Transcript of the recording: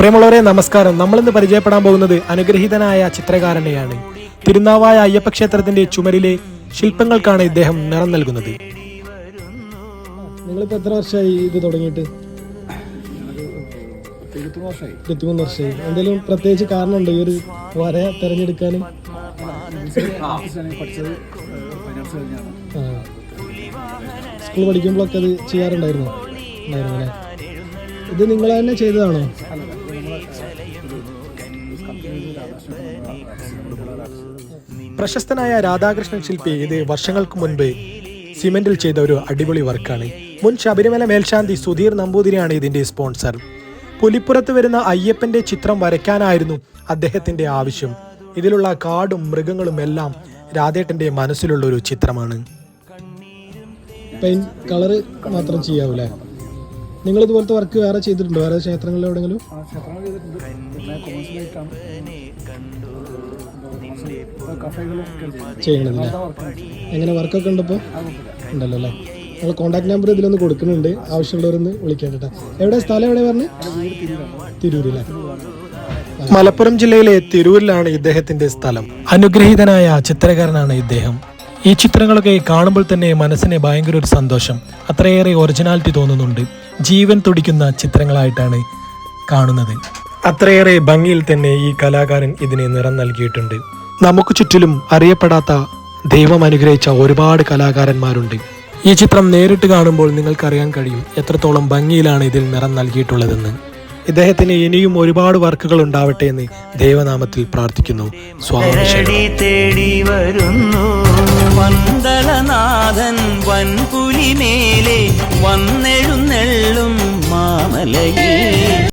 പ്രിയമുള്ളവരെ നമസ്കാരം. നമ്മളിന്ന് പരിചയപ്പെടാൻ പോകുന്നത് അനുഗ്രഹീതനായ ചിത്രകാരനെയാണ്. തിരുനാവായ അയ്യപ്പ ക്ഷേത്രത്തിന്റെ ചുമരിലെ ശില്പങ്ങൾക്കാണ് ഇദ്ദേഹം നിറം നൽകുന്നത്. നിങ്ങളിപ്പോ എത്ര വർഷമായി ഇത് തുടങ്ങിയിട്ട്? 23 വർഷമായി. എന്തെങ്കിലും പ്രത്യേകിച്ച് കാരണമുണ്ടോ ഈ ഒരു വര തെരഞ്ഞെടുക്കാനും? സ്കൂൾ പഠിക്കുമ്പോഴൊക്കെ അത് ചെയ്യാറുണ്ടായിരുന്നു അല്ലേ? ഇത് നിങ്ങൾ തന്നെ ചെയ്തതാണോ? പ്രശസ്തനായ രാധാകൃഷ്ണൻ ശില്പി ഇത് വർഷങ്ങൾക്ക് മുൻപ് സിമെന്റിൽ ചെയ്ത ഒരു അടിപൊളി വർക്കാണ്. മുൻ ശബരിമല മേൽശാന്തി സുധീർ നമ്പൂതിരിയാണ് ഇതിന്റെ സ്പോൺസർ. പുലിപ്പുറത്ത് വരുന്ന അയ്യപ്പന്റെ ചിത്രം വരയ്ക്കാനായിരുന്നു അദ്ദേഹത്തിന്റെ ആവശ്യം. ഇതിലുള്ള കാടും മൃഗങ്ങളും എല്ലാം രാധേട്ടന്റെ മനസ്സിലുള്ള ഒരു ചിത്രമാണ്. പെയിന്റ് കളറ് മാത്രം ചെയ്യാവൂലേ? നിങ്ങൾ ഇതുപോലത്തെ വർക്ക് വേറെ ചെയ്തിട്ടുണ്ടോ? വേറെ ക്ഷേത്രങ്ങളിൽ എവിടെയെങ്കിലും? ചെയ്യണതില്ല. എങ്ങനെ വർക്കൊക്കെ ഉണ്ടപ്പോൾ ഉണ്ടല്ലോ അല്ലേ? നമ്മൾ കോൺടാക്ട് നമ്പർ ഇതിലൊന്ന് കൊടുക്കുന്നുണ്ട്, ആവശ്യമുള്ളവരൊന്ന് വിളിക്കാൻ കേട്ടോ. എവിടെ സ്ഥലം എവിടെ പറഞ്ഞ്? തിരൂരിലെ. മലപ്പുറം ജില്ലയിലെ തിരൂരിലാണ് ഇദ്ദേഹത്തിന്റെ സ്ഥലം. അനുഗ്രഹീതനായ ചിത്രകാരനാണ് ഇദ്ദേഹം. ഈ ചിത്രങ്ങളൊക്കെ കാണുമ്പോൾ തന്നെ മനസ്സിന് ഭയങ്കര ഒരു സന്തോഷം, അത്രയേറെ ഒറിജിനാലിറ്റി തോന്നുന്നുണ്ട്. ജീവൻ തുടിക്കുന്ന ചിത്രങ്ങളായിട്ടാണ് കാണുന്നത്. അത്രയേറെ ഭംഗിയിൽ തന്നെ ഈ കലാകാരൻ ഇതിനെ നിറം നൽകിയിട്ടുണ്ട്. നമുക്ക് ചുറ്റിലും അറിയപ്പെടാത്ത ദൈവം അനുഗ്രഹിച്ച ഒരുപാട് കലാകാരന്മാരുണ്ട്. ഈ ചിത്രം നേരിട്ട് കാണുമ്പോൾ നിങ്ങൾക്കറിയാൻ കഴിയും എത്രത്തോളം ഭംഗിയിലാണ് ഇതിൽ നിറം നൽകിയിട്ടുള്ളതെന്ന്. ഇദ്ദേഹത്തിന് ഇനിയും ഒരുപാട് വർക്കുകൾ ഉണ്ടാവട്ടെ എന്ന് ദൈവനാമത്തിൽ പ്രാർത്ഥിക്കുന്നു. തേടി വരുന്നു മണ്ഡലനാഥൻ വൻപുലിമേലെ വന്നെഴുന്നെള്ളും മാമലയിൽ.